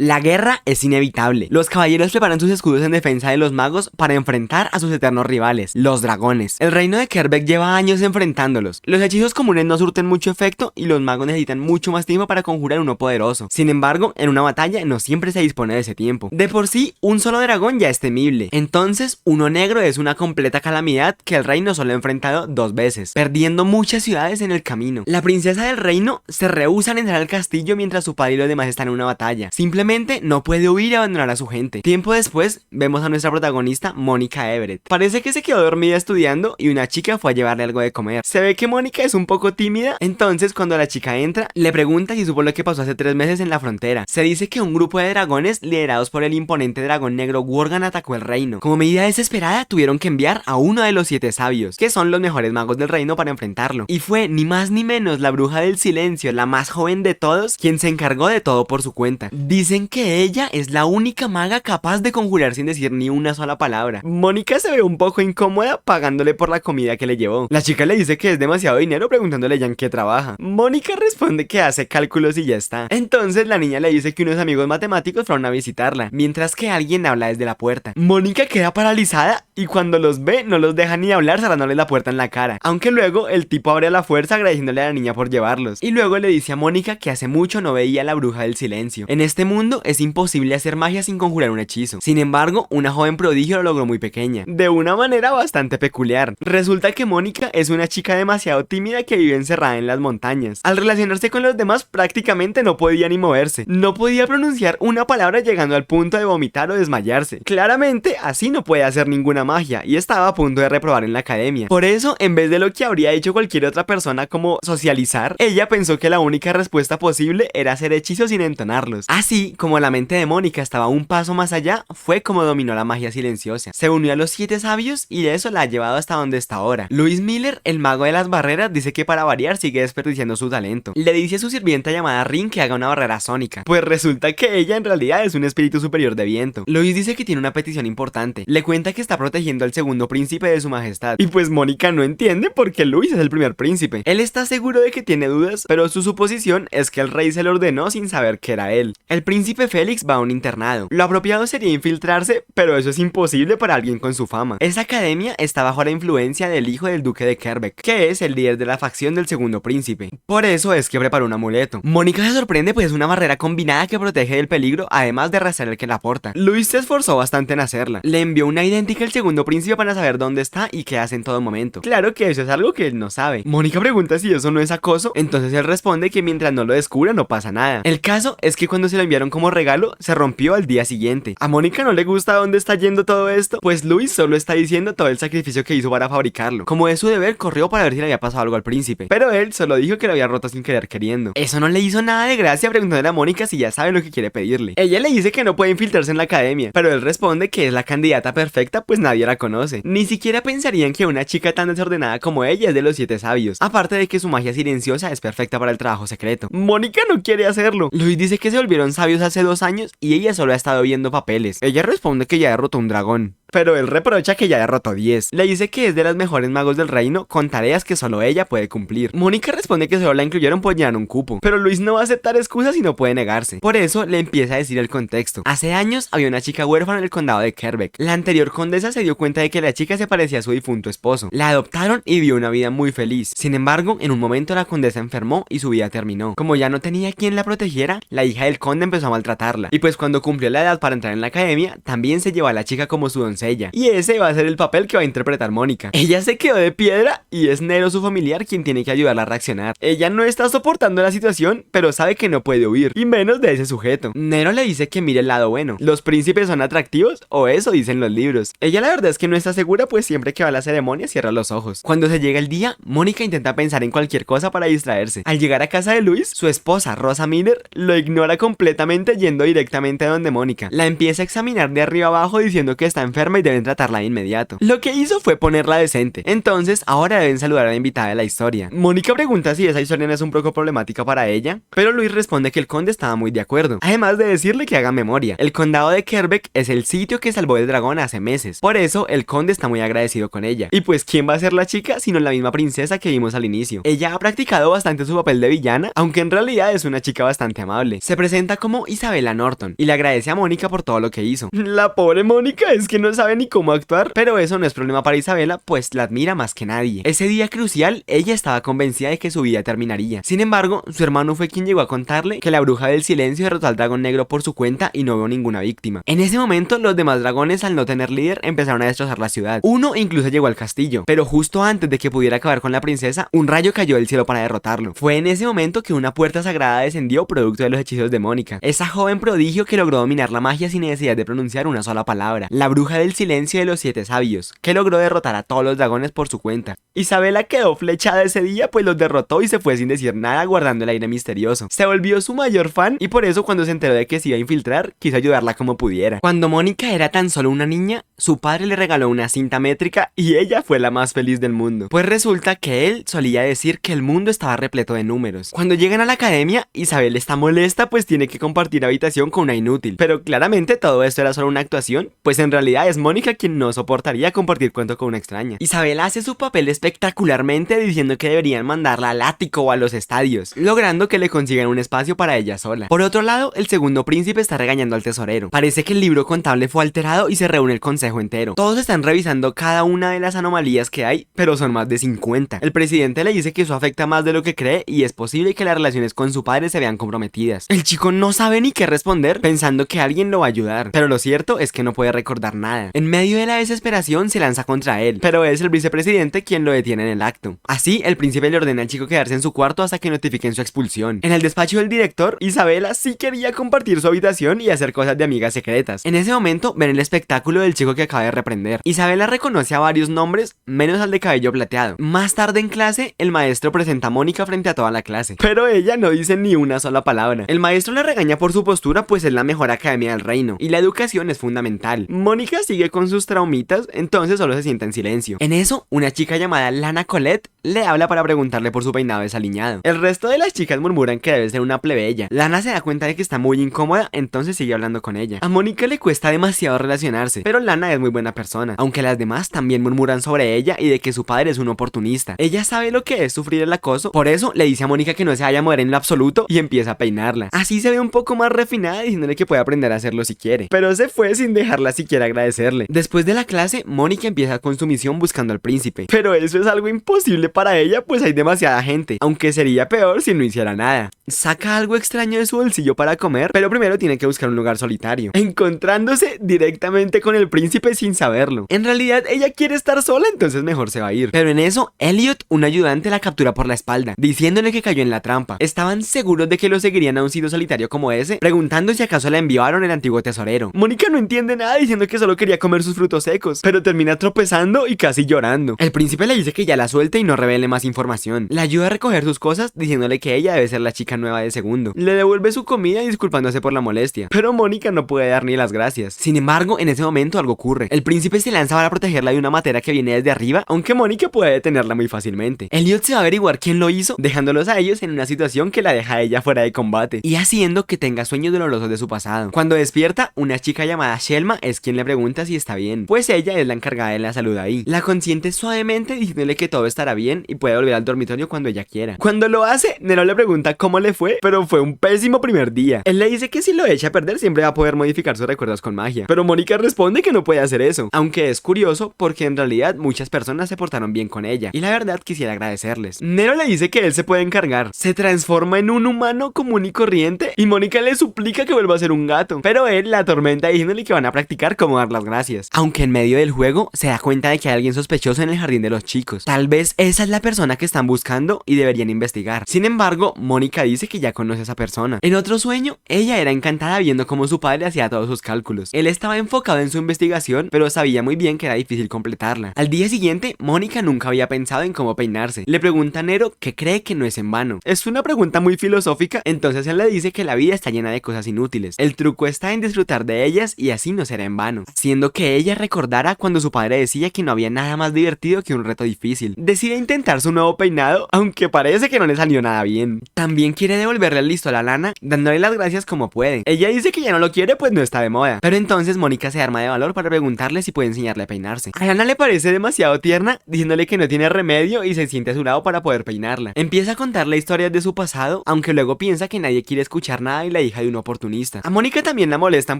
La guerra es inevitable. Los caballeros preparan sus escudos en defensa de los magos para enfrentar a sus eternos rivales, los dragones. El reino de Kerbeck lleva años enfrentándolos. Los hechizos comunes no surten mucho efecto y los magos necesitan mucho más tiempo para conjurar uno poderoso. Sin embargo, en una batalla no siempre se dispone de ese tiempo. De por sí, un solo dragón ya es temible. Entonces, uno negro es una completa calamidad que el reino solo ha enfrentado 2 veces, perdiendo muchas ciudades en el camino. La princesa del reino se rehúsa a entrar al castillo mientras su padre y los demás están en una batalla. Simplemente no puede huir y abandonar a su gente. Tiempo después, vemos a nuestra protagonista, Mónica Everett. Parece que se quedó dormida estudiando y una chica fue a llevarle algo de comer. Se ve que Mónica es un poco tímida, entonces cuando la chica entra, le pregunta si supo lo que pasó hace 3 meses en la frontera. Se dice que un grupo de dragones liderados por el imponente dragón negro Worgen atacó el reino. Como medida desesperada, tuvieron que enviar a uno de los 7 sabios, que son los mejores magos del reino, para enfrentarlo. Y fue ni más ni menos la bruja del silencio, la más joven de todos, quien se encargó de todo por su cuenta. Dicen que ella es la única maga capaz de conjurar sin decir ni una sola palabra. Mónica se ve un poco incómoda pagándole por la comida que le llevó. La chica le dice que es demasiado dinero preguntándole ya en qué trabaja. Mónica responde que hace cálculos y ya está. Entonces la niña le dice que unos amigos matemáticos fueron a visitarla, mientras que alguien habla desde la puerta. Mónica queda paralizada y cuando los ve no los deja ni hablar, cerrándoles la puerta en la cara. Aunque luego el tipo abre a la fuerza agradeciéndole a la niña por llevarlos. Y luego le dice a Mónica que hace mucho no veía a la bruja del silencio. En este mundo es imposible hacer magia sin conjurar un hechizo. Sin embargo, una joven prodigio lo logró muy pequeña, de una manera bastante peculiar. Resulta que Mónica es una chica demasiado tímida que vive encerrada en las montañas. Al relacionarse con los demás prácticamente no podía ni moverse. No podía pronunciar una palabra, llegando al punto de vomitar o desmayarse. Claramente así no puede hacer ninguna magia y estaba a punto de reprobar en la academia. Por eso, en vez de lo que habría hecho cualquier otra persona como socializar, ella pensó que la única respuesta posible era hacer hechizos sin entonarlos. Así como la mente de Mónica estaba un paso más allá, fue como dominó la magia silenciosa. Se unió a los 7 sabios y de eso la ha llevado hasta donde está ahora. Louis Miller, el mago de las barreras, dice que para variar sigue desperdiciando su talento. Le dice a su sirvienta llamada Rin que haga una barrera sónica, pues resulta que ella en realidad es un espíritu superior de viento. Louis dice que tiene una petición importante. Le cuenta que está protegiendo al segundo príncipe de su majestad. Y pues Mónica no entiende por qué Louis es el primer príncipe. Él está seguro de que tiene dudas, pero su suposición es que el rey se lo ordenó sin saber que era él. El príncipe Félix va a un internado. Lo apropiado sería infiltrarse, pero eso es imposible para alguien con su fama. Esa academia está bajo la influencia del hijo del duque de Kerbeck, que es el líder de la facción del segundo príncipe. Por eso es que preparó un amuleto. Mónica se sorprende, pues es una barrera combinada que protege del peligro, además de arrastrar el que la porta. Luis se esforzó bastante en hacerla. Le envió una idéntica al segundo príncipe para saber dónde está y qué hace en todo momento. Claro que eso es algo que él no sabe. Mónica pregunta si eso no es acoso, entonces él responde que mientras no lo descubra no pasa nada. El caso es que cuando se lo enviaron como regalo, se rompió al día siguiente. A Mónica no le gusta dónde está yendo todo esto, pues Luis solo está diciendo todo el sacrificio que hizo para fabricarlo. Como es su deber, corrió para ver si le había pasado algo al príncipe, pero él solo dijo que lo había roto sin querer queriendo. Eso no le hizo nada de gracia, preguntándole a Mónica si ya sabe lo que quiere pedirle. Ella le dice que no puede infiltrarse en la academia, pero él responde que es la candidata perfecta, pues nadie la conoce. Ni siquiera pensarían que una chica tan desordenada como ella es de los 7 sabios, aparte de que su magia silenciosa es perfecta para el trabajo secreto. Mónica no quiere hacerlo. Luis dice que se volvieron sabios hace 2 años y ella solo ha estado viendo papeles. Ella responde que ya derrotó un dragón, pero él reprocha que ya derrotó 10. Le dice que es de las mejores magos del reino, con tareas que solo ella puede cumplir. Mónica responde que solo la incluyeron por llenar un cupo, pero Luis no va a aceptar excusas y no puede negarse. Por eso le empieza a decir el contexto. Hace años había una chica huérfana en el condado de Kerbeck. La anterior condesa se dio cuenta de que la chica se parecía a su difunto esposo. La adoptaron y vivió una vida muy feliz. Sin embargo, en un momento la condesa enfermó y su vida terminó. Como ya no tenía quien la protegiera, la hija del conde empezó a maltratarla. Y pues cuando cumplió la edad para entrar en la academia, también se llevó a la chica como su doncella. Y ese va a ser el papel que va a interpretar Mónica. Ella se quedó de piedra y es Nero, su familiar, quien tiene que ayudarla a reaccionar. Ella no está soportando la situación, pero sabe que no puede huir, y menos de ese sujeto. Nero le dice que mire el lado bueno. Los príncipes son atractivos, o eso dicen los libros. Ella la verdad es que no está segura, pues siempre que va a la ceremonia cierra los ojos. Cuando se llega el día, Mónica intenta pensar en cualquier cosa para distraerse. Al llegar a casa de Luis, su esposa, Rosa Miller, lo ignora completamente, yendo directamente a donde Mónica. La empieza a examinar de arriba abajo diciendo que está enferma enferma y deben tratarla de inmediato. Lo que hizo fue ponerla decente. Entonces, ahora deben saludar a la invitada de la historia. Mónica pregunta si esa historia no es un poco problemática para ella, pero Luis responde que el conde estaba muy de acuerdo, además de decirle que haga memoria. El condado de Kerbeck es el sitio que salvó el dragón hace meses, por eso el conde está muy agradecido con ella. Y pues, ¿quién va a ser la chica sino la misma princesa que vimos al inicio? Ella ha practicado bastante su papel de villana, aunque en realidad es una chica bastante amable. Se presenta como Isabela Norton y le agradece a Mónica por todo lo que hizo. La pobre Mónica es que no sabe ni cómo actuar, pero eso no es problema para Isabela, pues la admira más que nadie. Ese día crucial, ella estaba convencida de que su vida terminaría. Sin embargo, su hermano fue quien llegó a contarle que la bruja del silencio derrotó al dragón negro por su cuenta y no vio ninguna víctima. En ese momento, los demás dragones, al no tener líder, empezaron a destrozar la ciudad. Uno incluso llegó al castillo, pero justo antes de que pudiera acabar con la princesa, un rayo cayó del cielo para derrotarlo. Fue en ese momento que una puerta sagrada descendió producto de los hechizos de Mónica, esa joven prodigio que logró dominar la magia sin necesidad de pronunciar una sola palabra, la bruja del silencio de los 7 sabios, que logró derrotar a todos los dragones por su cuenta. Isabela quedó flechada ese día, pues los derrotó y se fue sin decir nada, guardando el aire misterioso. Se volvió su mayor fan y por eso, cuando se enteró de que se iba a infiltrar, quiso ayudarla como pudiera. Cuando Mónica era tan solo una niña, su padre le regaló una cinta métrica y ella fue la más feliz del mundo, pues resulta que él solía decir que el mundo estaba repleto de números. Cuando llegan a la academia, Isabel está molesta, pues tiene que compartir habitación con una inútil, pero claramente todo esto era solo una actuación, pues en realidad es Mónica quien no soportaría compartir cuento con una extraña. Isabel hace su papel espectacularmente, diciendo que deberían mandarla al ático o a los estadios, logrando que le consigan un espacio para ella sola. Por otro lado, el segundo príncipe está regañando al tesorero. Parece que el libro contable fue alterado y se reúne el consejo entero. Todos están revisando cada una de las anomalías que hay, pero son más de 50. El presidente le dice que eso afecta más de lo que cree y es posible que las relaciones con su padre se vean comprometidas. El chico no sabe ni qué responder, pensando que alguien lo va a ayudar, pero lo cierto es que no puede recordar nada. En medio de la desesperación se lanza contra él, pero es el vicepresidente quien lo detiene en el acto. Así, el príncipe le ordena al chico quedarse en su cuarto hasta que notifiquen su expulsión. En el despacho del director, Isabela sí quería compartir su habitación y hacer cosas de amigas secretas. En ese momento ven el espectáculo del chico que acaba de reprender. Isabela reconoce a varios nombres, menos al de cabello plateado. Más tarde en clase, el maestro presenta a Mónica frente a toda la clase, pero ella no dice ni una sola palabra. El maestro le regaña por su postura, pues es la mejor academia del reino y la educación es fundamental. Mónica sigue con sus traumitas, entonces solo se sienta en silencio. En eso, una chica llamada Lana Colette le habla para preguntarle por su peinado desaliñado. El resto de las chicas murmuran que debe ser una plebeya. Lana se da cuenta de que está muy incómoda, entonces sigue hablando con ella. A Mónica le cuesta demasiado relacionarse, pero Lana es muy buena persona, aunque las demás también murmuran sobre ella y de que su padre es un oportunista. Ella sabe lo que es sufrir el acoso, por eso le dice a Mónica que no se vaya a mover en lo absoluto y empieza a peinarla. Así se ve un poco más refinada, diciéndole que puede aprender a hacerlo si quiere, pero se fue sin dejarla siquiera agradecerle. Después de la clase, Mónica empieza con su misión buscando al príncipe, pero eso es algo imposible para ella, pues hay demasiada gente, aunque sería peor si no hiciera nada. Saca algo extraño de su bolsillo para comer, pero primero tiene que buscar un lugar solitario, encontrándose directamente con el príncipe sin saberlo. En realidad ella quiere estar sola, entonces mejor se va a ir. Pero en eso, Elliot, un ayudante, la captura por la espalda, diciéndole que cayó en la trampa. Estaban seguros de que lo seguirían a un sitio solitario como ese, preguntando si acaso la enviaron el antiguo tesorero. Mónica no entiende nada, diciendo que solo quería comer sus frutos secos, pero termina tropezando y casi llorando. El príncipe le dice que ya la suelte y no revele más información. La ayuda a recoger sus cosas, diciéndole que ella debe ser la chica nueva de segundo. Le devuelve su comida disculpándose por la molestia, pero Mónica no puede dar ni las gracias. Sin embargo, en ese momento algo ocurre. El príncipe se lanza para protegerla de una matera que viene desde arriba, aunque Mónica puede detenerla muy fácilmente. Elliot se va a averiguar quién lo hizo, dejándolos a ellos en una situación que la deja a ella fuera de combate y haciendo que tenga sueños dolorosos de su pasado. Cuando despierta, una chica llamada Shelma es quien le pregunta si está bien, pues ella es la encargada de la salud ahí. La consiente suavemente, diciéndole que todo estará bien y puede volver al dormitorio cuando ella quiera. Cuando lo hace, Nero le pregunta cómo le fue, pero fue un pésimo primer día. Él le dice que si lo echa a perder siempre va a poder modificar sus recuerdos con magia, pero Mónica responde que no puede hacer eso, aunque es curioso porque en realidad muchas personas se portaron bien con ella y la verdad quisiera agradecerles. Nero le dice que él se puede encargar, se transforma en un humano común y corriente y Mónica le suplica que vuelva a ser un gato, pero él la atormenta diciéndole que van a practicar cómo dar las gracias. Aunque en medio del juego se da cuenta de que hay alguien sospechoso en el jardín de los chicos. Tal vez esa es la persona que están buscando y deberían investigar. Sin embargo, Mónica dice que ya conoce a esa persona. En otro sueño, ella era encantada viendo cómo su padre hacía todos sus cálculos. Él estaba enfocado en su investigación, pero sabía muy bien que era difícil completarla. Al día siguiente, Mónica nunca había pensado en cómo peinarse. Le pregunta a Nero que cree que no es en vano. Es una pregunta muy filosófica, entonces él le dice que la vida está llena de cosas inútiles. El truco está en disfrutar de ellas y así no será en vano. Siendo haciendo que ella recordara cuando su padre decía que no había nada más divertido que un reto difícil. Decide intentar su nuevo peinado, aunque parece que no le salió nada bien. También quiere devolverle el listo a la Lana, dándole las gracias como puede. Ella dice que ya no lo quiere, pues no está de moda. Pero entonces Mónica se arma de valor para preguntarle si puede enseñarle a peinarse. A Lana le parece demasiado tierna, diciéndole que no tiene remedio y se siente a su lado para poder peinarla. Empieza a contarle historias de su pasado, aunque luego piensa que nadie quiere escuchar nada y la hija de un oportunista. A Mónica también la molestan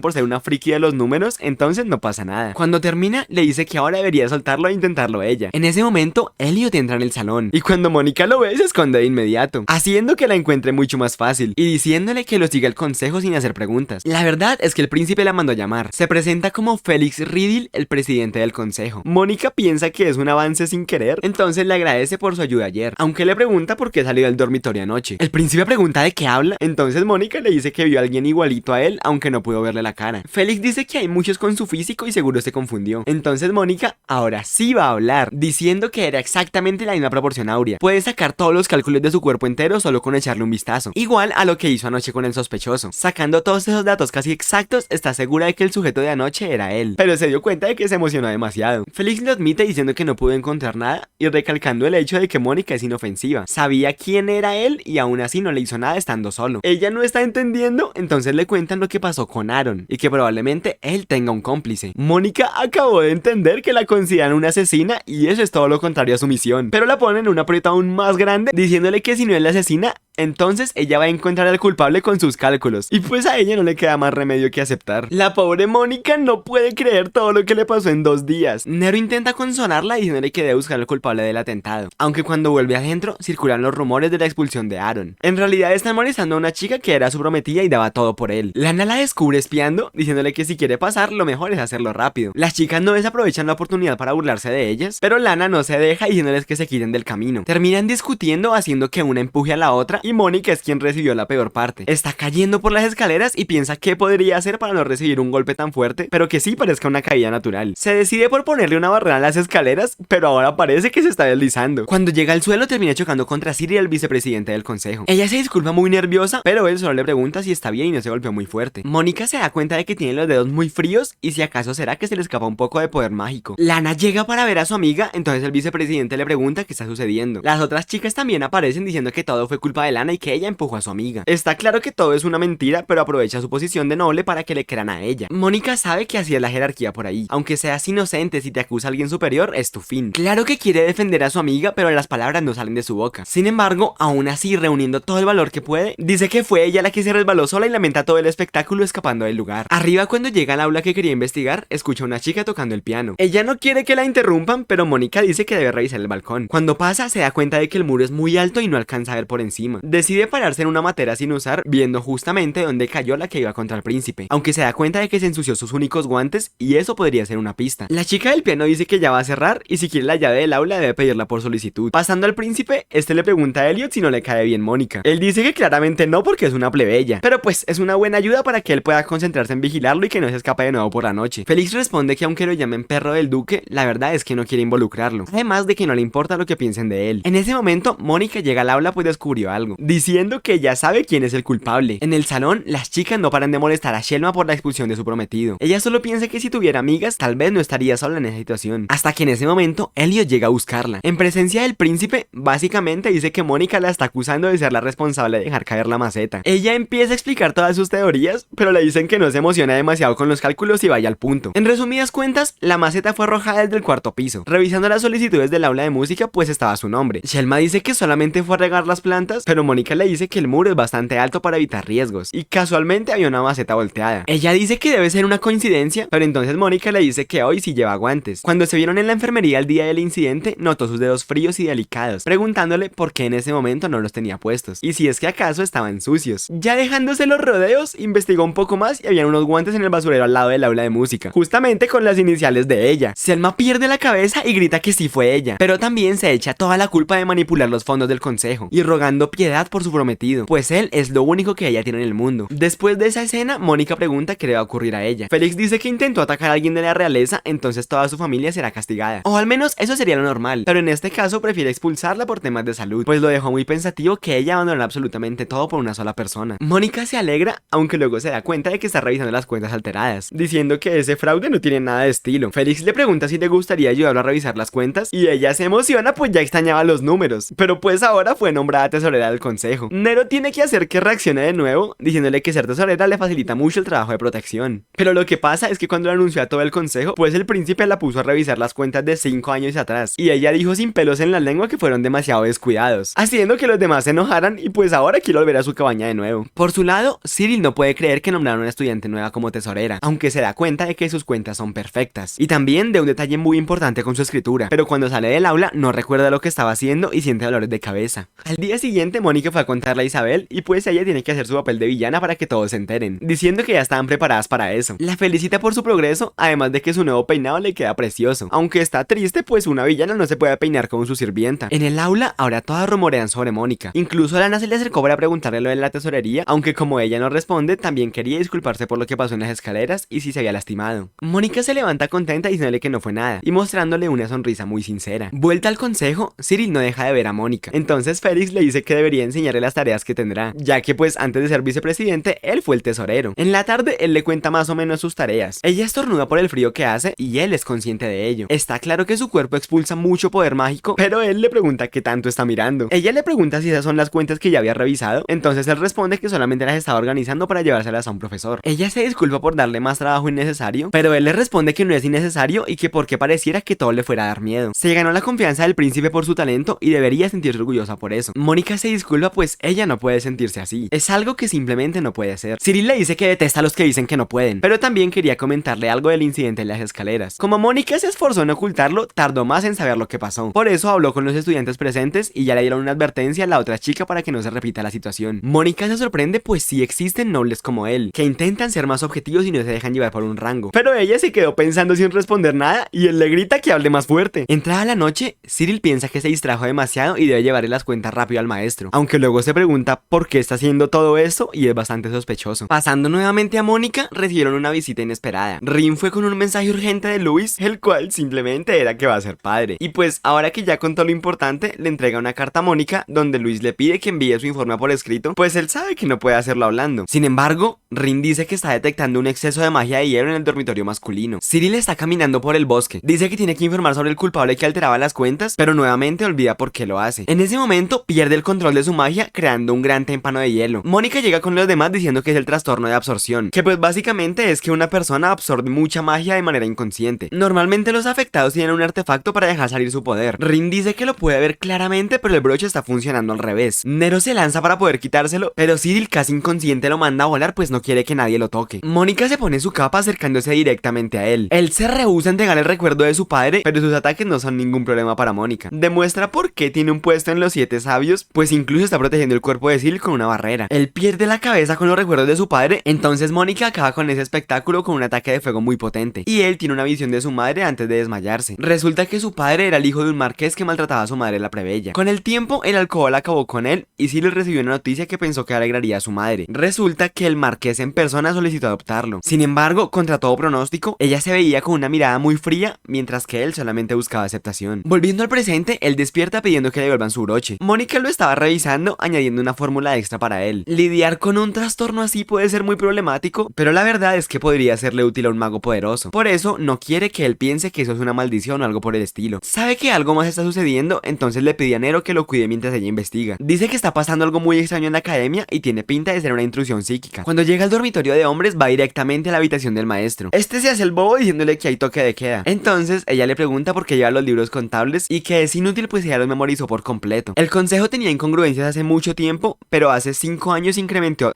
por ser una friki de los números, entonces no pasa nada. Cuando termina, le dice que ahora debería soltarlo e intentarlo ella. En ese momento, Elliot entra en el salón, y cuando Mónica lo ve, se esconde de inmediato, haciendo que la encuentre mucho más fácil, y diciéndole que lo siga el consejo sin hacer preguntas. La verdad es que el príncipe la mandó a llamar. Se presenta como Felix Riddle, el presidente del consejo. Mónica piensa que es un avance sin querer, entonces le agradece por su ayuda ayer, aunque le pregunta por qué salió del dormitorio anoche. El príncipe pregunta de qué habla, entonces Mónica le dice que vio a alguien igualito a él, aunque no pudo verle la cara. Félix dice que hay muchos con su físico y seguro se confundió. Entonces Mónica ahora sí va a hablar, diciendo que era exactamente la misma proporción áurea. Puede sacar todos los cálculos de su cuerpo entero solo con echarle un vistazo, igual a lo que hizo anoche con el sospechoso. Sacando todos esos datos casi exactos, está segura de que el sujeto de anoche era él, pero se dio cuenta de que se emocionó demasiado. Félix lo admite diciendo que no pudo encontrar nada y recalcando el hecho de que Mónica es inofensiva. Sabía quién era él y aún así no le hizo nada estando solo. Ella no está entendiendo, entonces le cuentan lo que pasó con Aaron y que probablemente él tenga un cómplice. Mónica acabó de entender que la consideran una asesina y eso es todo lo contrario a su misión, pero la ponen en un aprieto aún más grande diciéndole que si no es la asesina, entonces ella va a encontrar al culpable con sus cálculos, y pues a ella no le queda más remedio que aceptar. La pobre Mónica no puede creer todo lo que le pasó en 2 días. Nero intenta consolarla diciéndole que debe buscar al culpable del atentado, aunque cuando vuelve adentro circulan los rumores de la expulsión de Aaron. En realidad están molestando a una chica que era su prometida y daba todo por él. Lana la descubre espiando, diciéndole que si quiere pasar lo mejor es hacerlo rápido. Las chicas no desaprovechan la oportunidad para burlarse de ellas, pero Lana no se deja diciéndoles que se quiten del camino. Terminan discutiendo haciendo que una empuje a la otra y Mónica es quien recibió la peor parte. Está cayendo por las escaleras y piensa qué podría hacer para no recibir un golpe tan fuerte, pero que sí parezca una caída natural. Se decide por ponerle una barrera a las escaleras, pero ahora parece que se está deslizando. Cuando llega al suelo termina chocando contra Siri, el vicepresidente del consejo. Ella se disculpa muy nerviosa, pero él solo le pregunta si está bien y no se golpeó muy fuerte. Mónica se da cuenta de que tiene los dedos muy fríos y si acaso será que se le escapa un poco de poder mágico. Lana llega para ver a su amiga, entonces el vicepresidente le pregunta qué está sucediendo. Las otras chicas también aparecen diciendo que todo fue culpa de Lana y que ella empujó a su amiga. Está claro que todo es una mentira, pero aprovecha su posición de noble para que le crean a ella. Mónica sabe que así es la jerarquía por ahí. Aunque seas inocente, si te acusa alguien superior, es tu fin. Claro que quiere defender a su amiga, pero las palabras no salen de su boca. Sin embargo, aún así, reuniendo todo el valor que puede, dice que fue ella la que se resbaló sola y lamenta todo el espectáculo escapando del lugar. Arriba, cuando llega al aula que quería investigar, escucha a una chica tocando el piano. Ella no quiere que la interrumpan, pero Mónica dice que debe revisar el balcón. Cuando pasa, se da cuenta de que el muro es muy alto y no alcanza a ver por encima. Decide pararse en una matera sin usar, viendo justamente dónde cayó la que iba contra el príncipe, aunque se da cuenta de que se ensució sus únicos guantes y eso podría ser una pista. La chica del piano dice que ya va a cerrar y si quiere la llave del aula debe pedirla por solicitud. Pasando al príncipe, este le pregunta a Elliot si no le cae bien Mónica. Él dice que claramente no porque es una plebeya, pero pues es una buena ayuda para que él pueda concentrarse en vigilarlo y que no se escape de nuevo por la noche. Félix responde que aunque lo llamen perro del duque, la verdad es que no quiere involucrarlo, además de que no le importa lo que piensen de él. En ese momento, Mónica llega al aula pues descubrió algo, diciendo que ya sabe quién es el culpable. En el salón, las chicas no paran de molestar a Shelma por la expulsión de su prometido. Ella solo piensa que si tuviera amigas, tal vez no estaría sola en esa situación. Hasta que en ese momento, Elliot llega a buscarla. En presencia del príncipe, básicamente dice que Mónica la está acusando de ser la responsable de dejar caer la maceta. Ella empieza a explicar todas sus teorías, pero le dicen que no se emociona demasiado con los cálculos y vaya al punto. En resumidas cuentas, la maceta fue arrojada desde el 4º piso. Revisando las solicitudes del aula de música, pues estaba su nombre. Shelma dice que solamente fue a regar las plantas, pero Mónica le dice que el muro es bastante alto para evitar riesgos, y casualmente había una maceta volteada. Ella dice que debe ser una coincidencia, pero entonces Mónica le dice que hoy sí lleva guantes. Cuando se vieron en la enfermería el día del incidente, notó sus dedos fríos y delicados, preguntándole por qué en ese momento no los tenía puestos, y si es que acaso estaban sucios. Ya dejándose los rodeos, investigó un poco más y había unos guantes en el basurero al lado del aula de música, justamente con las iniciales de ella. Selma pierde la cabeza y grita que sí fue ella, pero también se echa toda la culpa de manipular los fondos del consejo, y rogando piedad soledad por su prometido, pues él es lo único que ella tiene en el mundo. Después de esa escena, Mónica pregunta qué le va a ocurrir a ella. Félix dice que intentó atacar a alguien de la realeza, entonces toda su familia será castigada. O al menos eso sería lo normal, pero en este caso prefiere expulsarla por temas de salud, pues lo dejó muy pensativo que ella abandonó absolutamente todo por una sola persona. Mónica se alegra, aunque luego se da cuenta de que está revisando las cuentas alteradas, diciendo que ese fraude no tiene nada de estilo. Félix le pregunta si le gustaría ayudarlo a revisar las cuentas y ella se emociona, pues ya extrañaba los números, pero pues ahora fue nombrada tesorera del consejo. Nero tiene que hacer que reaccione de nuevo, diciéndole que ser tesorera le facilita mucho el trabajo de protección. Pero lo que pasa es que cuando lo anunció a todo el consejo, pues el príncipe la puso a revisar las cuentas de 5 años atrás, y ella dijo sin pelos en la lengua que fueron demasiado descuidados, haciendo que los demás se enojaran y pues ahora quiere volver a su cabaña de nuevo. Por su lado, Cyril no puede creer que nombraron a una estudiante nueva como tesorera, aunque se da cuenta de que sus cuentas son perfectas, y también de un detalle muy importante con su escritura, pero cuando sale del aula no recuerda lo que estaba haciendo y siente dolores de cabeza. Al día siguiente, Mónica fue a contarle a Isabel y pues ella tiene que hacer su papel de villana para que todos se enteren, diciendo que ya estaban preparadas para eso. La felicita por su progreso, además de que su nuevo peinado le queda precioso, aunque está triste pues una villana no se puede peinar como su sirvienta. En el aula ahora todas rumorean sobre Mónica, incluso Lana se le acercó para preguntarle lo de la tesorería, aunque como ella no responde, también quería disculparse por lo que pasó en las escaleras y si se había lastimado. Mónica se levanta contenta diciéndole que no fue nada y mostrándole una sonrisa muy sincera. Vuelta al consejo, Cyril no deja de ver a Mónica, entonces Félix le dice que debería enseñarle las tareas que tendrá, ya que pues antes de ser vicepresidente, él fue el tesorero. En la tarde, él le cuenta más o menos sus tareas. Ella estornuda por el frío que hace y él es consciente de ello. Está claro que su cuerpo expulsa mucho poder mágico, pero él le pregunta qué tanto está mirando. Ella le pregunta si esas son las cuentas que ya había revisado, entonces él responde que solamente las estaba organizando para llevárselas a un profesor. Ella se disculpa por darle más trabajo innecesario, pero él le responde que no es innecesario y que porque pareciera que todo le fuera a dar miedo. Se ganó la confianza del príncipe por su talento y debería sentirse orgullosa por eso. Mónica se disculpa pues ella no puede sentirse así. Es algo que simplemente no puede ser. Cyril le dice que detesta a los que dicen que no pueden, pero también quería comentarle algo del incidente en las escaleras. Como Mónica se esforzó en ocultarlo, tardó más en saber lo que pasó. Por eso habló con los estudiantes presentes y ya le dieron una advertencia a la otra chica para que no se repita la situación. Mónica se sorprende pues sí existen nobles como él, que intentan ser más objetivos y no se dejan llevar por un rango. Pero ella se quedó pensando sin responder nada y él le grita que hable más fuerte. Entrada la noche, Cyril piensa que se distrajo demasiado y debe llevarle las cuentas rápido al maestro, aunque luego se pregunta por qué está haciendo todo eso y es bastante sospechoso. Pasando nuevamente a Mónica, recibieron una visita inesperada. Rin fue con un mensaje urgente de Luis, el cual simplemente era que va a ser padre. Y pues ahora que ya contó lo importante, le entrega una carta a Mónica donde Luis le pide que envíe su informe por escrito, pues él sabe que no puede hacerlo hablando. Sin embargo, Rin dice que está detectando un exceso de magia de hielo en el dormitorio masculino. Cyril está caminando por el bosque. Dice que tiene que informar sobre el culpable que alteraba las cuentas, pero nuevamente olvida por qué lo hace. En ese momento pierde el control de su magia, creando un gran témpano de hielo. Mónica llega con los demás diciendo que es el trastorno de absorción, que pues básicamente es que una persona absorbe mucha magia de manera inconsciente. Normalmente los afectados tienen un artefacto para dejar salir su poder. Rin dice que lo puede ver claramente, pero el broche está funcionando al revés. Nero se lanza para poder quitárselo, pero Cyril casi inconsciente lo manda a volar pues no quiere que nadie lo toque. Mónica se pone su capa acercándose directamente a él. Él se rehúsa a entregar el recuerdo de su padre, pero sus ataques no son ningún problema para Mónica. Demuestra por qué tiene un puesto en los 7 sabios, pues incluso está protegiendo el cuerpo de Cyril con una barrera. Él pierde la cabeza con los recuerdos de su padre, entonces Mónica acaba con ese espectáculo con un ataque de fuego muy potente, y él tiene una visión de su madre antes de desmayarse. Resulta que su padre era el hijo de un marqués que maltrataba a su madre la plebeya. Con el tiempo, el alcohol acabó con él, y Cyril recibió una noticia que pensó que alegraría a su madre. Resulta que el marqués en persona solicitó adoptarlo. Sin embargo, contra todo pronóstico, ella se veía con una mirada muy fría, mientras que él solamente buscaba aceptación. Volviendo al presente, él despierta pidiendo que le devuelvan su broche. Mónica lo estaba revisando, añadiendo una fórmula extra para él. Lidiar con un trastorno así puede ser muy problemático, pero la verdad es que podría serle útil a un mago poderoso. Por eso, no quiere que él piense que eso es una maldición o algo por el estilo. Sabe que algo más está sucediendo, entonces le pide a Nero que lo cuide mientras ella investiga. Dice que está pasando algo muy extraño en la academia y tiene pinta de ser una intrusión psíquica. Cuando llega al dormitorio de hombres, va directamente a la habitación del maestro. Este se hace el bobo diciéndole que hay toque de queda. Entonces, ella le pregunta por qué lleva los libros contables y que es inútil pues ella los memorizó por completo. El consejo tenía incongruencias hace mucho tiempo, pero hace 5 años incrementó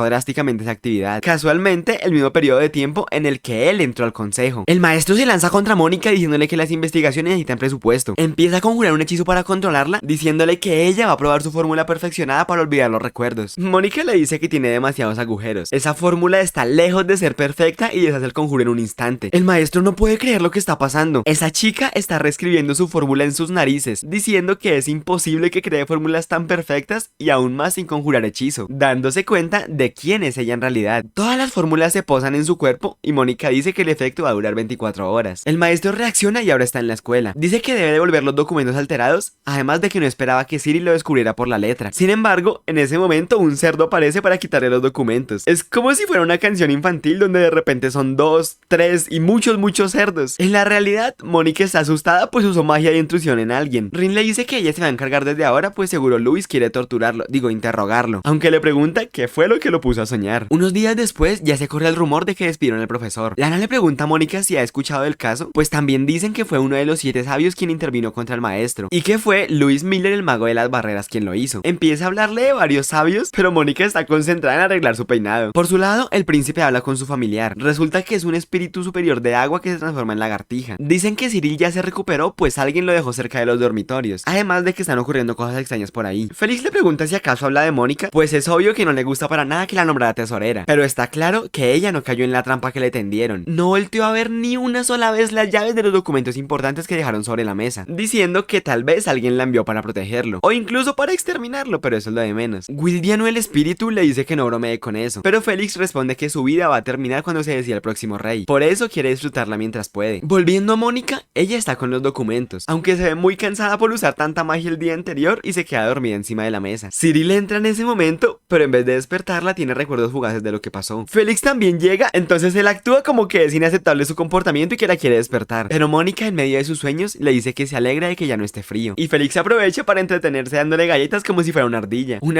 drásticamente esa actividad. Casualmente, el mismo periodo de tiempo en el que él entró al consejo. El maestro se lanza contra Mónica diciéndole que las investigaciones necesitan presupuesto. Empieza a conjurar un hechizo para controlarla, diciéndole que ella va a probar su fórmula perfeccionada para olvidar los recuerdos. Mónica le dice que tiene demasiados agujeros. Esa fórmula está lejos de ser perfecta y deshace el conjuro en un instante. El maestro no puede creer lo que está pasando. Esa chica está reescribiendo su fórmula en sus narices, diciendo que es imposible que que cree fórmulas tan perfectas y aún más sin conjurar hechizo, dándose cuenta de quién es ella en realidad. Todas las fórmulas se posan en su cuerpo y Mónica dice que el efecto va a durar 24 horas. El maestro reacciona y ahora está en la escuela. Dice que debe devolver los documentos alterados, además de que no esperaba que Cyril lo descubriera por la letra. Sin embargo, en ese momento un cerdo aparece para quitarle los documentos. Es como si fuera una canción infantil donde de repente son 2, 3 y muchos cerdos. En la realidad, Mónica está asustada pues usó magia de intrusión en alguien. Rin le dice que ella se va a encargar desde ahora pues seguro Louis quiere torturarlo, interrogarlo, aunque le pregunta qué fue lo que lo puso a soñar. Unos días después ya se corre el rumor de que despidieron al profesor. Lana le pregunta a Mónica si ha escuchado el caso, pues también dicen que fue uno de los 7 sabios quien intervino contra el maestro y que fue Louis Miller, el mago de las barreras, quien lo hizo. Empieza a hablarle de varios sabios, pero Mónica está concentrada en arreglar su peinado. Por su lado, el príncipe habla con su familiar. Resulta que es un espíritu superior de agua que se transforma en lagartija. Dicen que Cyril ya se recuperó, pues alguien lo dejó cerca de los dormitorios, además de que están ocurriendo cosas extrañas por ahí. Félix le pregunta si acaso habla de Mónica, pues es obvio que no le gusta para nada que la nombrara tesorera, pero está claro que ella no cayó en la trampa que le tendieron. No volteó a ver ni una sola vez las llaves de los documentos importantes que dejaron sobre la mesa, diciendo que tal vez alguien la envió para protegerlo, o incluso para exterminarlo, pero eso es lo de menos. Wildiano, el espíritu, le dice que no bromee con eso, pero Félix responde que su vida va a terminar cuando se decida el próximo rey, por eso quiere disfrutarla mientras puede. Volviendo a Mónica, ella está con los documentos, aunque se ve muy cansada por usar tanta magia el día anterior y se queda dormida encima de la mesa. Cyril entra en ese momento, pero en vez de despertarla tiene recuerdos fugaces de lo que pasó. Félix también llega, entonces él actúa como que es inaceptable su comportamiento y que la quiere despertar, pero Mónica en medio de sus sueños le dice que se alegra de que ya no esté frío, y Félix aprovecha para entretenerse dándole galletas como si fuera una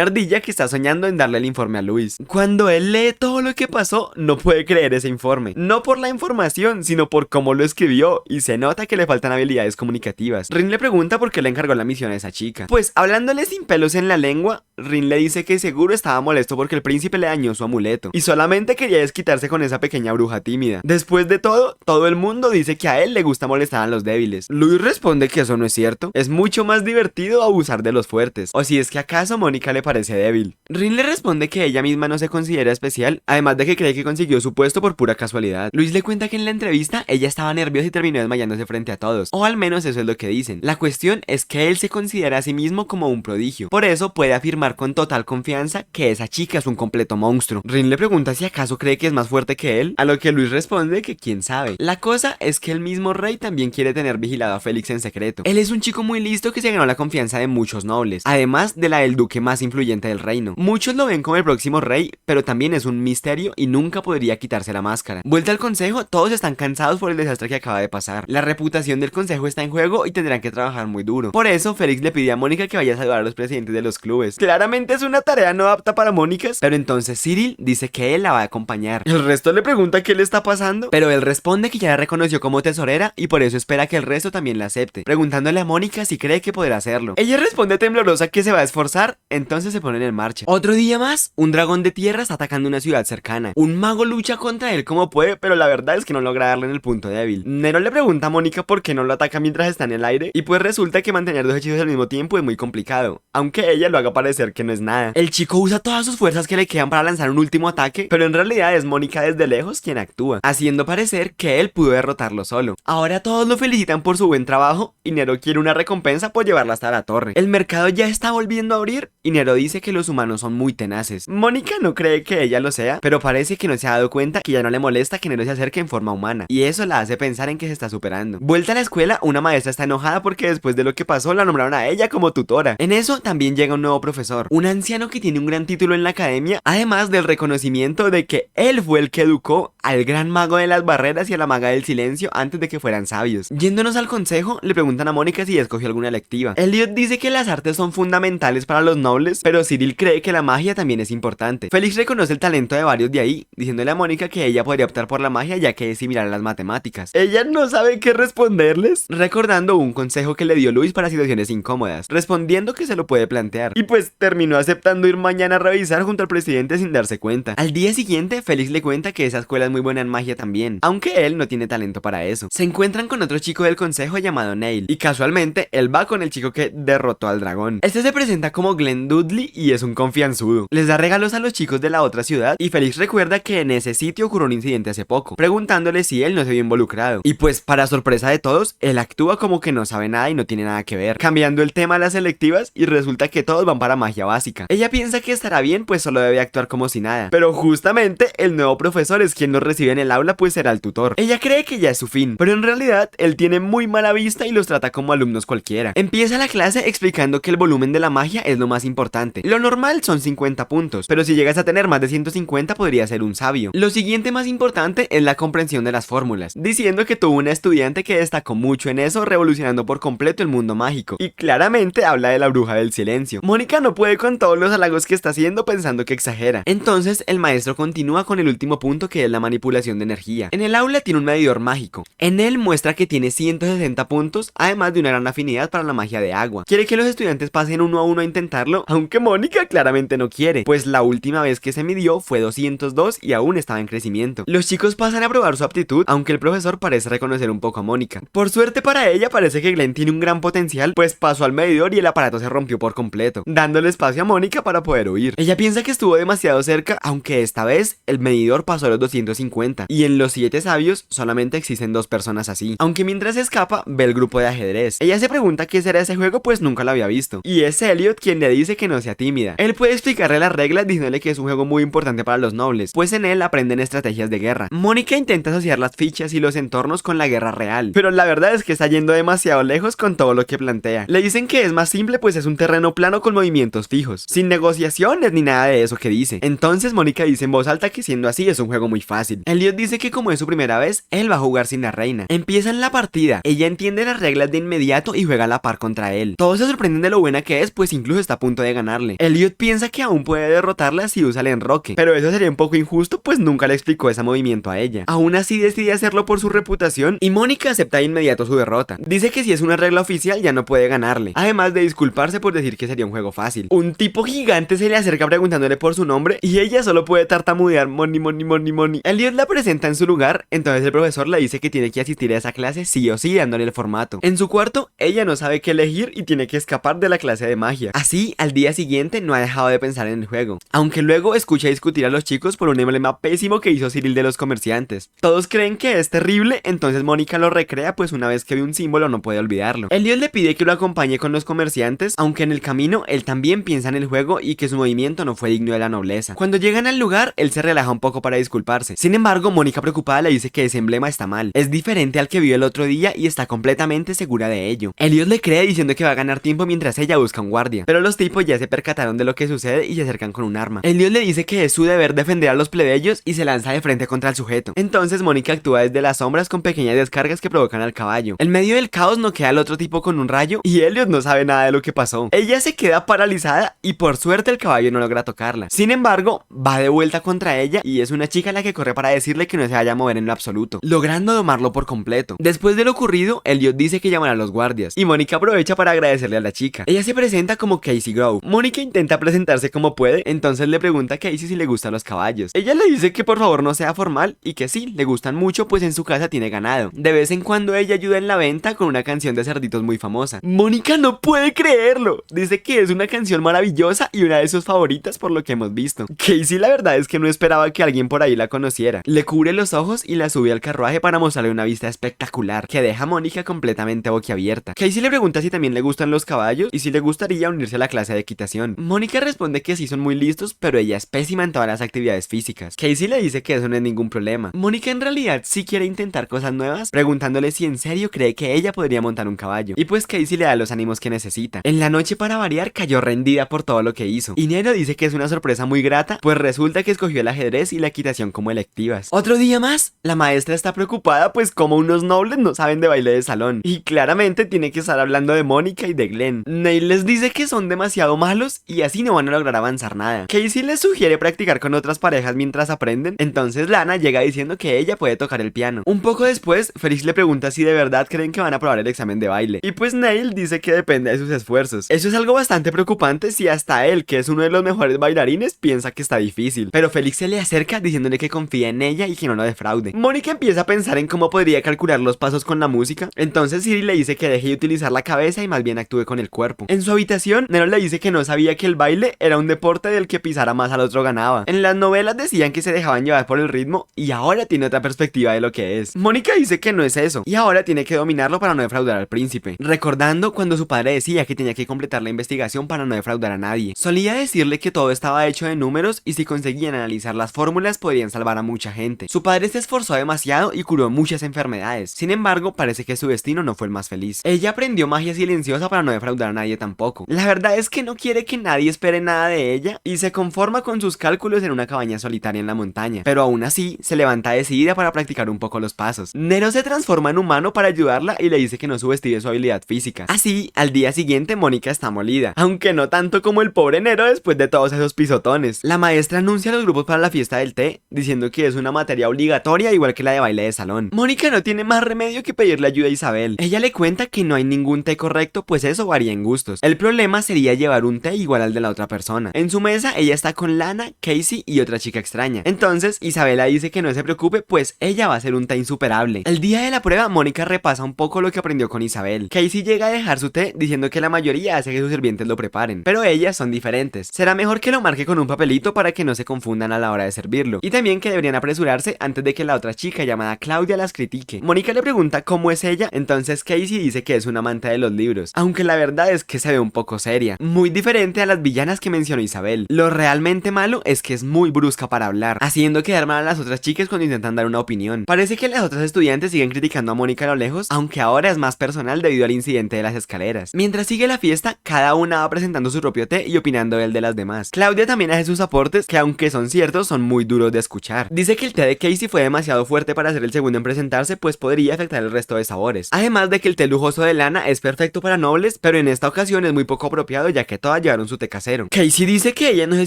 ardilla que está soñando en darle el informe a Luis. Cuando él lee todo lo que pasó, no puede creer ese informe, no por la información, sino por cómo lo escribió, y se nota que le faltan habilidades comunicativas. Rin le pregunta por qué le encargó la misión a esa chica, pues hablándole sin pelos en la lengua, Rin le dice que seguro estaba molesto porque el príncipe le dañó su amuleto y solamente quería desquitarse con esa pequeña bruja tímida. Después de todo el mundo dice que a él le gusta molestar a los débiles. Luis responde que eso no es cierto, es mucho más divertido abusar de los fuertes, o si es que acaso Mónica le parece débil. Rin le responde que ella misma no se considera especial, además de que cree que consiguió su puesto por pura casualidad. Luis le cuenta que en la entrevista ella estaba nerviosa y terminó desmayándose frente a todos, o al menos eso es lo que dicen. La cuestión es que él se considera a sí mismo como un prodigio, por eso puede afirmar con total confianza que esa chica es un completo monstruo. Rin le pregunta si acaso cree que es más fuerte que él, a lo que Luis responde que quién sabe. La cosa es que el mismo rey también quiere tener vigilado a Félix en secreto. Él es un chico muy listo que se ganó la confianza de muchos nobles, además de la del duque más influyente del reino. Muchos lo ven como el próximo rey, pero también es un misterio y nunca podría quitarse la máscara. Vuelta al consejo, todos están cansados por el desastre que acaba de pasar. La reputación del consejo está en juego y tendrán que trabajar muy duro. Por eso Félix le pide a Mónica que vaya a saludar a los presidentes de los clubes. Claramente es una tarea no apta para Mónicas, pero entonces Cyril dice que él la va a acompañar. El resto le pregunta qué le está pasando, pero él responde que ya la reconoció como tesorera y por eso espera que el resto también la acepte, preguntándole a Mónica si cree que podrá hacerlo. Ella responde temblorosa que se va a esforzar, entonces se ponen en marcha. Otro día más, un dragón de tierra está atacando una ciudad cercana. Un mago lucha contra él como puede, pero la verdad es que no logra darle en el punto débil. Nero le pregunta a Mónica por qué no lo ataca mientras está en el aire, y pues resulta que mantener dos hechizos al mismo tiempo es muy complicado, aunque ella lo haga parecer que no es nada. El chico usa todas sus fuerzas que le quedan para lanzar un último ataque, pero en realidad es Mónica desde lejos quien actúa, haciendo parecer que él pudo derrotarlo solo. Ahora todos lo felicitan por su buen trabajo y Nero quiere una recompensa por llevarla hasta la torre. El mercado ya está volviendo a abrir y Nero dice que los humanos son muy tenaces. Mónica no cree que ella lo sea, pero parece que no se ha dado cuenta que ya no le molesta que Nero se acerque en forma humana, y eso la hace pensar en que se está superando. Vuelta a la escuela, una maestra está enojada porque después de lo que pasó la nombraron a ella como tutora. En eso también llega un nuevo profesor, un anciano que tiene un gran título en la academia, además del reconocimiento de que él fue el que educó al gran mago de las barreras y a la maga del silencio antes de que fueran sabios. Yéndonos al consejo, le preguntan a Mónica si escogió alguna electiva. Elliot dice que las artes son fundamentales para los nobles, pero Cyril cree que la magia también es importante. Félix reconoce el talento de varios de ahí, diciéndole a Mónica que ella podría optar por la magia ya que es similar a las matemáticas. Ella no sabe qué responderles, recordando un consejo que le dio Luis para situaciones incómodas, respondiendo que se lo puede plantear, y pues terminó aceptando ir mañana a revisar junto al presidente sin darse cuenta. Al día siguiente, Félix le cuenta que esa escuela es muy muy buena en magia también, aunque él no tiene talento para eso. Se encuentran con otro chico del consejo llamado Neil, y casualmente él va con el chico que derrotó al dragón. Este se presenta como Glenn Dudley y es un confianzudo. Les da regalos a los chicos de la otra ciudad y Felix recuerda que en ese sitio ocurrió un incidente hace poco, preguntándole si él no se vio involucrado. Y pues para sorpresa de todos, él actúa como que no sabe nada y no tiene nada que ver, cambiando el tema a las selectivas y resulta que todos van para magia básica. Ella piensa que estará bien, pues solo debe actuar como si nada, pero justamente el nuevo profesor es quien los recibe en el aula, pues será el tutor. Ella cree que ya es su fin, pero en realidad él tiene muy mala vista y los trata como alumnos cualquiera. Empieza la clase explicando que el volumen de la magia es lo más importante. Lo normal son 50 puntos, pero si llegas a tener más de 150 podría ser un sabio. Lo siguiente más importante es la comprensión de las fórmulas, diciendo que tuvo una estudiante que destacó mucho en eso, revolucionando por completo el mundo mágico, y claramente habla de la bruja del silencio. Mónica no puede con todos los halagos que está haciendo, pensando que exagera. Entonces el maestro continúa con el último punto, que es la manipulación de energía. En el aula tiene un medidor mágico. En él muestra que tiene 160 puntos, además de una gran afinidad para la magia de agua. Quiere que los estudiantes pasen uno a uno a intentarlo, aunque Mónica claramente no quiere, pues la última vez que se midió fue 202 y aún estaba en crecimiento. Los chicos pasan a probar su aptitud, aunque el profesor parece reconocer un poco a Mónica. Por suerte para ella, parece que Glenn tiene un gran potencial, pues pasó al medidor y el aparato se rompió por completo, dándole espacio a Mónica para poder huir. Ella piensa que estuvo demasiado cerca, aunque esta vez el medidor pasó a los 250, y en los 7 sabios solamente existen 2 personas así, aunque mientras escapa ve el grupo de ajedrez. Ella se pregunta qué será ese juego, pues nunca lo había visto, y es Elliot quien le dice que no sea tímida. Él puede explicarle las reglas diciéndole que es un juego muy importante para los nobles, pues en él aprenden estrategias de guerra. Mónica intenta asociar las fichas y los entornos con la guerra real, pero la verdad es que está yendo demasiado lejos con todo lo que plantea. Le dicen que es más simple, pues es un terreno plano con movimientos fijos, sin negociaciones ni nada de eso que dice. Entonces Mónica dice en voz alta que siendo así es un juego muy fácil. Elliot dice que como es su primera vez, él va a jugar sin la reina. Empiezan la partida, ella entiende las reglas de inmediato y juega a la par contra él. Todos se sorprenden de lo buena que es, pues incluso está a punto de ganarle. Elliot piensa que aún puede derrotarla si usa el enroque, pero eso sería un poco injusto, pues nunca le explicó ese movimiento a ella. Aún así decide hacerlo por su reputación y Mónica acepta de inmediato su derrota. Dice que si es una regla oficial ya no puede ganarle, además de disculparse por decir que sería un juego fácil. Un tipo gigante se le acerca preguntándole por su nombre y ella solo puede tartamudear Money, Money, Money, Money. Elliot la presenta en su lugar, entonces el profesor le dice que tiene que asistir a esa clase sí o sí, dándole el formato. En su cuarto, ella no sabe qué elegir y tiene que escapar de la clase de magia. Así, al día siguiente no ha dejado de pensar en el juego, aunque luego escucha discutir a los chicos por un emblema pésimo que hizo Cyril de los comerciantes. Todos creen que es terrible, entonces Mónica lo recrea, pues una vez que ve un símbolo no puede olvidarlo. Elliot le pide que lo acompañe con los comerciantes, aunque en el camino él también piensa en el juego y que su movimiento no fue digno de la nobleza. Cuando llegan al lugar, él se relaja un poco para disculparse. Sin embargo, Mónica preocupada le dice que ese emblema está mal, es diferente al que vio el otro día y está completamente segura de ello. Elliot le cree diciendo que va a ganar tiempo mientras ella busca un guardia, pero los tipos ya se percataron de lo que sucede y se acercan con un arma. Elliot le dice que es su deber defender a los plebeyos y se lanza de frente contra el sujeto. Entonces Mónica actúa desde las sombras con pequeñas descargas que provocan al caballo. En medio del caos no queda el otro tipo con un rayo y Elliot no sabe nada de lo que pasó. Ella se queda paralizada y por suerte el caballo no logra tocarla. Sin embargo, va de vuelta contra ella y es una chica la que corre para decirle que no se vaya a mover en lo absoluto, logrando domarlo por completo. Después de lo ocurrido, Elliot dice que llamará a los guardias y Mónica aprovecha para agradecerle a la chica. Ella se presenta como Casey Grove. Mónica intenta presentarse como puede, entonces le pregunta a Casey si le gustan los caballos. Ella le dice que por favor no sea formal y que sí, le gustan mucho, pues en su casa tiene ganado. De vez en cuando ella ayuda en la venta con una canción de cerditos muy famosa. Mónica no puede creerlo. Dice que es una canción maravillosa y una de sus favoritas por lo que hemos visto. Casey la verdad es que no esperaba que alguien por ahí la conociera. Le cubre los ojos y la sube al carruaje para mostrarle una vista espectacular que deja a Mónica completamente boquiabierta. Casey le pregunta si también le gustan los caballos y si le gustaría unirse a la clase de equitación. Mónica responde que sí son muy listos, pero ella es pésima en todas las actividades físicas. Casey le dice que eso no es ningún problema. Mónica en realidad sí quiere intentar cosas nuevas, preguntándole si en serio cree que ella podría montar un caballo. Y pues Casey le da los ánimos que necesita. En la noche, para variar, cayó rendida por todo lo que hizo. Y Nero dice que es una sorpresa muy grata, pues resulta que escogió el ajedrez y la equitación como electivas. Otro día más, la maestra está preocupada, pues como unos nobles no saben de baile de salón. Y claramente tiene que estar hablando de Mónica y de Glenn. Neil les dice que son demasiado malos y así no van a lograr avanzar nada. Casey les sugiere practicar con otras parejas mientras aprenden, entonces Lana llega diciendo que ella puede tocar el piano. Un poco después, Felix le pregunta si de verdad creen que van a aprobar el examen de baile. Y pues Neil dice que depende de sus esfuerzos. Eso es algo bastante preocupante si hasta él, que es uno de los mejores bailarines, piensa que está difícil. Pero Felix se le acerca diciéndole que confía confía en ella y que no lo defraude. Mónica empieza a pensar en cómo podría calcular los pasos con la música, entonces Cyril le dice que deje de utilizar la cabeza y más bien actúe con el cuerpo. En su habitación, Nero le dice que no sabía que el baile era un deporte del que pisara más al otro ganaba. En las novelas decían que se dejaban llevar por el ritmo y ahora tiene otra perspectiva de lo que es. Mónica dice que no es eso y ahora tiene que dominarlo para no defraudar al príncipe, recordando cuando su padre decía que tenía que completar la investigación para no defraudar a nadie. Solía decirle que todo estaba hecho de números y si conseguían analizar las fórmulas podrían salvar a mucha gente. Su padre se esforzó demasiado y curó muchas enfermedades. Sin embargo, parece que su destino no fue el más feliz. Ella aprendió magia silenciosa para no defraudar a nadie tampoco. La verdad es que no quiere que nadie espere nada de ella y se conforma con sus cálculos en una cabaña solitaria en la montaña, pero aún así se levanta decidida para practicar un poco los pasos. Nero se transforma en humano para ayudarla y le dice que no subestime su habilidad física. Así, al día siguiente Mónica está molida, aunque no tanto como el pobre Nero después de todos esos pisotones. La maestra anuncia a los grupos para la fiesta del té, diciendo que es una materia obligatoria igual que la de baile de salón. Mónica no tiene más remedio que pedirle ayuda a Isabel. Ella le cuenta que no hay ningún té correcto, pues eso varía en gustos. El problema sería llevar un té igual al de la otra persona. En su mesa ella está con Lana, Casey y otra chica extraña. Entonces Isabela dice que no se preocupe, pues ella va a hacer un té insuperable. El día de la prueba Mónica repasa un poco lo que aprendió con Isabel. Casey llega a dejar su té diciendo que la mayoría hace que sus sirvientes lo preparen, pero ellas son diferentes. Será mejor que lo marque con un papelito para que no se confundan a la hora de servirlo, y también que deberían apresurarse antes de que la otra chica llamada Claudia las critique. Mónica le pregunta cómo es ella, entonces Casey dice que es una amante de los libros, aunque la verdad es que se ve un poco seria, muy diferente a las villanas que mencionó Isabel. Lo realmente malo es que es muy brusca para hablar, haciendo quedar mal a las otras chicas cuando intentan dar una opinión. Parece que las otras estudiantes siguen criticando a Mónica a lo lejos, aunque ahora es más personal debido al incidente de las escaleras. Mientras sigue la fiesta, cada una va presentando su propio té y opinando del de las demás. Claudia también hace sus aportes que, aunque son ciertos, son muy duros de escuchar. Dice que el té de Casey fue demasiado fuerte para ser el segundo en presentarse, pues podría afectar el resto de sabores. Además de que el té lujoso de Lana es perfecto para nobles, pero en esta ocasión es muy poco apropiado ya que todas llevaron su té casero. Casey dice que ellas no se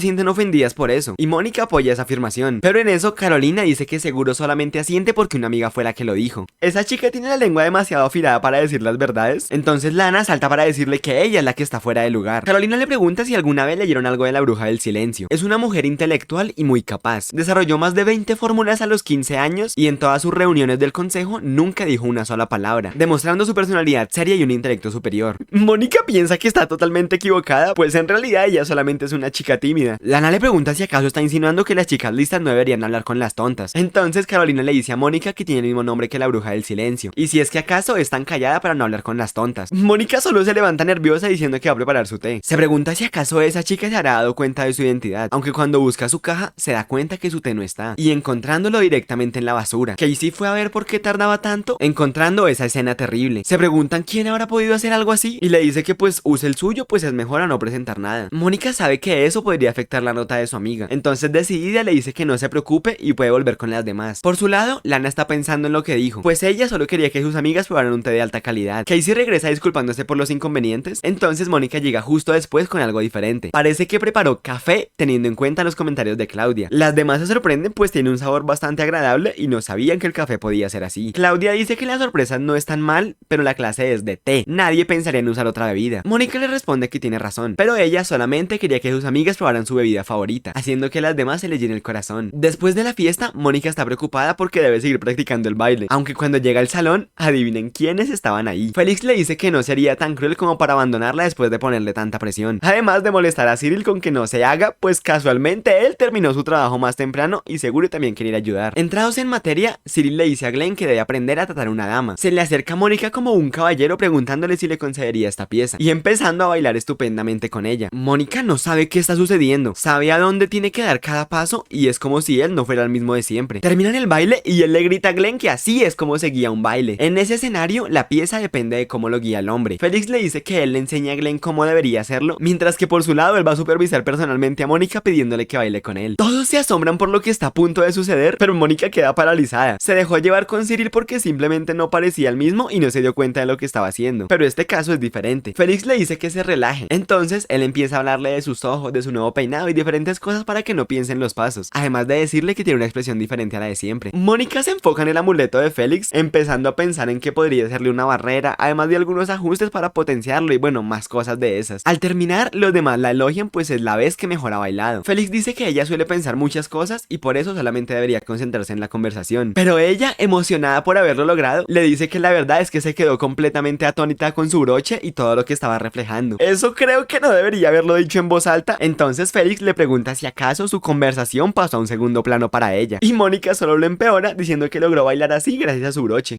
sienten ofendidas por eso, y Mónica apoya esa afirmación, pero en eso Carolina dice que seguro solamente asiente porque una amiga fue la que lo dijo. Esa chica tiene la lengua demasiado afilada para decir las verdades, entonces Lana salta para decirle que ella es la que está fuera de lugar. Carolina le pregunta si alguna vez leyeron algo de la bruja del silencio. Es una mujer intelectual y muy capaz. Desarrolló más de 20 fórmulas a los 15 años y en todas sus reuniones del consejo nunca dijo una sola palabra, demostrando su personalidad seria y un intelecto superior. Mónica piensa que está totalmente equivocada, pues en realidad ella solamente es una chica tímida. Lana le pregunta si acaso está insinuando que las chicas listas no deberían hablar con las tontas. Entonces Carolina le dice a Mónica que tiene el mismo nombre que la bruja del silencio, y si es que acaso es tan callada para no hablar con las tontas. Mónica solo se levanta nerviosa diciendo que va a preparar su té. Se pregunta si acaso esa chica se habrá dado cuenta de su identidad, aunque cuando busca su caja se da cuenta que su té no está, y encontrándolo directamente en la basura. Casey fue a ver por qué tardaba tanto, encontrando esa escena terrible. Se preguntan quién habrá podido hacer algo así, y le dice que pues use el suyo, pues es mejor a no presentar nada. Mónica sabe que eso podría afectar la nota de su amiga, entonces decidida le dice que no se preocupe y puede volver con las demás. Por su lado, Lana está pensando en lo que dijo, pues ella solo quería que sus amigas probaran un té de alta calidad. Casey regresa disculpándose por los inconvenientes, entonces Mónica llega justo después con algo diferente. Parece que preparó café teniendo en cuenta los comentarios de Claudia. Las demás se sorprenden pues tiene un sabor bastante agradable y no sabían que el café podía ser así. Claudia dice que las sorpresas no están mal, pero la clase es de té. Nadie pensaría en usar otra bebida. Mónica le responde que tiene razón, pero ella solamente quería que sus amigas probaran su bebida favorita, haciendo que a las demás se les llene el corazón. Después de la fiesta, Mónica está preocupada porque debe seguir practicando el baile, aunque cuando llega al salón, adivinen quiénes estaban ahí. Félix le dice que no sería tan cruel como para abandonarla después de ponerle tanta presión, además de molestar a Cyril con que no se haga, pues casualmente él terminó su trabajo más temprano y seguro también quería ayudar. Entrados en materia, Cyril le dice a Glenn que debe aprender a tratar una dama. Se le acerca a Mónica como un caballero preguntándole si le concedería esta pieza, y empezando a bailar estupendamente con ella. Mónica no sabe qué está sucediendo, sabe a dónde tiene que dar cada paso y es como si él no fuera el mismo de siempre. Terminan el baile y él le grita a Glenn que así es como se guía un baile. En ese escenario, la pieza depende de cómo lo guía el hombre. Félix le dice que él le enseña a Glenn cómo debería hacerlo, mientras que por su lado él va a supervisar personalmente a Mónica pidiéndole que baile con él. Todos se asombran por lo que está a punto de suceder, pero Mónica queda paralizada. Se dejó llevar con Cyril porque simplemente no parecía el mismo y no se dio cuenta de lo que estaba haciendo. Pero este caso es diferente. Félix le dice que se relaje. Entonces él empieza a hablarle de sus ojos, de su nuevo peinado y diferentes cosas para que no piense en los pasos, además de decirle que tiene una expresión diferente a la de siempre. Mónica se enfoca en el amuleto de Félix, empezando a pensar en que podría hacerle una barrera, además de algunos ajustes para potenciarlo y bueno, más cosas de esas. Al terminar, los demás la elogian pues es la vez que mejor ha bailado. Félix dice que ella suele pensar muchas cosas y por eso solamente debería concentrarse en la conversación. Pero ella, emocionada por haberlo logrado, le dice que la verdad es que se quedó completamente atónita con su broche y todo lo que estaba reflejando. Eso creo que no debería haberlo dicho en voz alta. Entonces Félix le pregunta si acaso su conversación pasó a un segundo plano para ella. Y Mónica solo lo empeora diciendo que logró bailar así gracias a su broche.